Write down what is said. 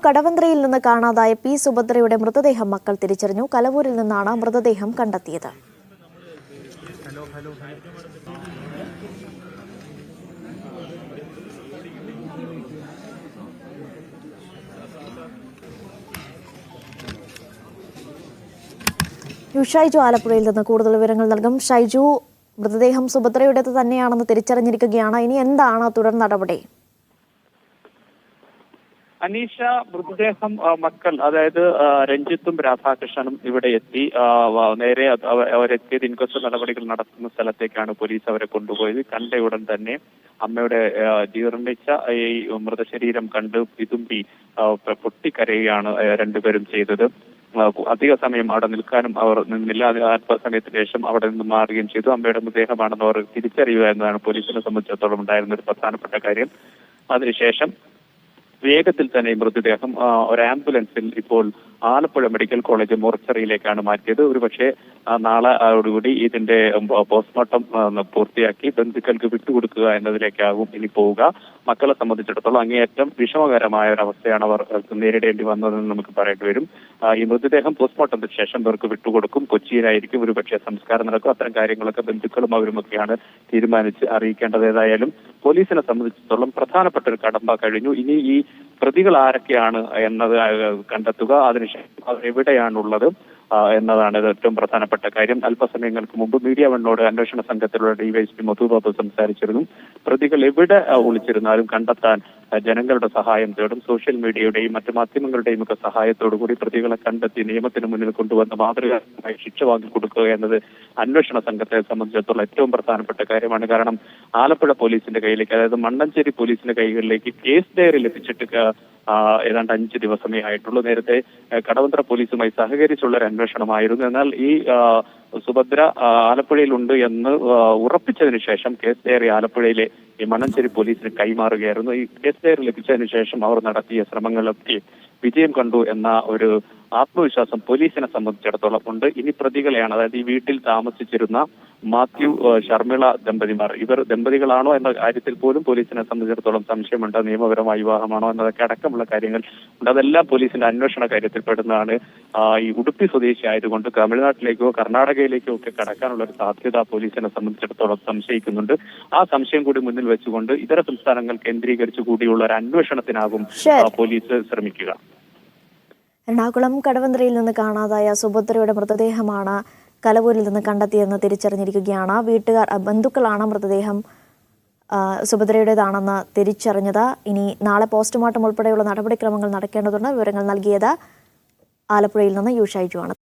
കടവന്ത്രയിൽ നിന്ന് കാണാതായ പി സുഭദ്രയുടെ മൃതദേഹം മക്കൾ തിരിച്ചറിഞ്ഞു. കലവൂരിൽ നിന്നാണ് മൃതദേഹം കണ്ടെത്തിയത്. ഷൈജു ആലപ്പുഴയിൽ നിന്ന് കൂടുതൽ വിവരങ്ങൾ നൽകും. ഷൈജു, മൃതദേഹം സുഭദ്രയുടേത് തന്നെയാണെന്ന് തിരിച്ചറിഞ്ഞിരിക്കുകയാണ്. ഇനി എന്താണ് തുടർ നടപടി? അനീഷ, മൃതദേഹം മക്കൾ അതായത് രഞ്ജിത്തും രാധാകൃഷ്ണനും ഇവിടെ എത്തി. നേരെ അവരെത്തിയത് ഇൻക്വസ്റ്റ് നടപടികൾ നടത്തുന്ന സ്ഥലത്തേക്കാണ് പോലീസ് അവരെ കൊണ്ടുപോയത്. കണ്ടയുടൻ തന്നെ അമ്മയുടെ ജീർണിച്ച ഈ മൃതശരീരം കണ്ട് വിതുമ്പി പൊട്ടിക്കരയുകയാണ് രണ്ടുപേരും ചെയ്തത്. അധിക സമയം അവിടെ നിൽക്കാനും അവർ നിന്നില്ല. അല്പസമയത്തിന് ശേഷം അവിടെ നിന്ന് മാറുകയും ചെയ്തു. അമ്മയുടെ മൃതദേഹമാണെന്ന് അവർ തിരിച്ചറിയുക എന്നതാണ് പോലീസിനെ സംബന്ധിച്ചിടത്തോളം ഉണ്ടായിരുന്ന ഒരു പ്രധാനപ്പെട്ട കാര്യം. അതിനുശേഷം വേഗത്തിൽ തന്നെ മൃതദേഹം ഒരു ആംബുലൻസിൽ ഇപ്പോൾ ആലപ്പുഴ മെഡിക്കൽ കോളേജ് മോർച്ചറിയിലേക്കാണ് മാറ്റിയത്. ഒരുപക്ഷെ നാളെയോടുകൂടി ഇതിന്റെ പോസ്റ്റ്മോർട്ടം പൂർത്തിയാക്കി ബന്ധുക്കൾക്ക് വിട്ടുകൊടുക്കുക എന്നതിലേക്കാകും ഇനി പോവുക. മക്കളെ സംബന്ധിച്ചിടത്തോളം അങ്ങേയറ്റം വിഷമകരമായ ഒരു അവസ്ഥയാണ് അവർ നേരിടേണ്ടി വന്നതെന്ന് നമുക്ക് പറയേണ്ടി വരും. ഈ മൃതദേഹം പോസ്റ്റ്മോർട്ടത്തിന് ശേഷം ഇവർക്ക് വിട്ടുകൊടുക്കും. കൊച്ചിയിലായിരിക്കും ഒരുപക്ഷെ സംസ്കാരം നടക്കും. അത്തരം കാര്യങ്ങളൊക്കെ ബന്ധുക്കളും അവരുമൊക്കെയാണ് തീരുമാനിച്ച് അറിയിക്കേണ്ടത്. ഏതായാലും പോലീസിനെ സംബന്ധിച്ചിടത്തോളം പ്രധാനപ്പെട്ട ഒരു കടമ്പ കഴിഞ്ഞു. ഇനി ഈ പ്രതികൾ ആരൊക്കെയാണ് എന്നത് കണ്ടെത്തുക, അതിനുശേഷം അവർ എവിടെയാണുള്ളത് എന്നതാണ് ഏറ്റവും പ്രധാനപ്പെട്ട കാര്യം. അല്പസമയങ്ങൾക്ക് മുമ്പ് മീഡിയ വണ്ണോട് അന്വേഷണ സംഘത്തിലുള്ള ഡിവൈഎസ്പി മധുബാബു സംസാരിച്ചിരുന്നു. പ്രതികൾ എവിടെ ഒളിച്ചിരുന്നാലും കണ്ടെത്താൻ ജനങ്ങളുടെ സഹായം തേടും. സോഷ്യൽ മീഡിയയുടെയും മറ്റു മാധ്യമങ്ങളുടെയും ഒക്കെ സഹായത്തോടു കൂടി പ്രതികളെ കണ്ടെത്തി നിയമത്തിന് മുന്നിൽ കൊണ്ടുവന്ന് മാതൃകാപരമായി ശിക്ഷ വാങ്ങിക്കൊടുക്കുക എന്നത് അന്വേഷണ സംഘത്തെ സംബന്ധിച്ചിടത്തോളം ഏറ്റവും പ്രധാനപ്പെട്ട കാര്യമാണ്. കാരണം ആലപ്പുഴ പോലീസിന്റെ കയ്യിലേക്ക്, അതായത് മണ്ണഞ്ചേരി പോലീസിന്റെ കൈകളിലേക്ക് കേസ് ഡയറി ലഭിച്ചിട്ട് ഏതാണ്ട് 5 ദിവസമേ ആയിട്ടുള്ളൂ. നേരത്തെ കടവന്ത്ര പോലീസുമായി സഹകരിച്ചുള്ള ഒരു അന്വേഷണമായിരുന്നു. എന്നാൽ ഈ സുഭദ്ര ആലപ്പുഴയിലുണ്ട് എന്ന് ഉറപ്പിച്ചതിന് ശേഷം കേസ് ഡയറി ആലപ്പുഴയിലെ ഈ മണ്ണഞ്ചേരി പോലീസിന് കൈമാറുകയായിരുന്നു. ഈ കേസ് ഡയറി ലഭിച്ചതിന് ശേഷം അവർ നടത്തിയ ശ്രമങ്ങളൊക്കെ വിജയം കണ്ടു എന്ന ഒരു ആത്മവിശ്വാസം പോലീസിനെ സംബന്ധിച്ചിടത്തോളം ഉണ്ട്. ഇനി പ്രതികളെയാണ്, അതായത് ഈ വീട്ടിൽ താമസിച്ചിരുന്ന മാത്യു, ഷർമിള ദമ്പതിമാർ, ഇവർ ദമ്പതികളാണോ എന്ന കാര്യത്തിൽ പോലും പോലീസിനെ സംബന്ധിച്ചിടത്തോളം സംശയമുണ്ട്. നിയമപരമായ വിവാഹമാണോ എന്നതൊക്കെ അടക്കമുള്ള കാര്യങ്ങൾ ഉണ്ട്. അതെല്ലാം പോലീസിന്റെ അന്വേഷണ കാര്യത്തിൽ പെടുന്നതാണ്. ഈ ഉടുപ്പി സ്വദേശി ആയതുകൊണ്ട് തമിഴ്നാട്ടിലേക്കോ കർണാടകയിലേക്കോ ഒക്കെ കടക്കാനുള്ള ഒരു സാധ്യത പോലീസിനെ സംബന്ധിച്ചിടത്തോളം സംശയിക്കുന്നുണ്ട്. ആ സംശയം കൂടി മുന്നിൽ വെച്ചുകൊണ്ട് ഇതര സംസ്ഥാനങ്ങൾ കേന്ദ്രീകരിച്ചു കൂടിയുള്ള ഒരു അന്വേഷണത്തിനാകും പോലീസ് ശ്രമിക്കുക. എറണാകുളം കടവന്ത്രയിൽ നിന്ന് കാണാതായ സുഭദ്രയുടെ മൃതദേഹമാണ് കലവൂരിൽ നിന്ന് കണ്ടെത്തിയെന്ന് തിരിച്ചറിഞ്ഞിരിക്കുകയാണ്. ബന്ധുക്കളാണ് മൃതദേഹം സുഭദ്രയുടേതാണെന്ന് തിരിച്ചറിഞ്ഞത്. ഇനി നാളെ പോസ്റ്റ്മോർട്ടം ഉൾപ്പെടെയുള്ള നടപടിക്രമങ്ങൾ നടക്കേണ്ടതുണ്ട്. വിവരങ്ങൾ നൽകിയത് ആലപ്പുഴയിൽ നിന്ന് ഷൈജു ആണ്.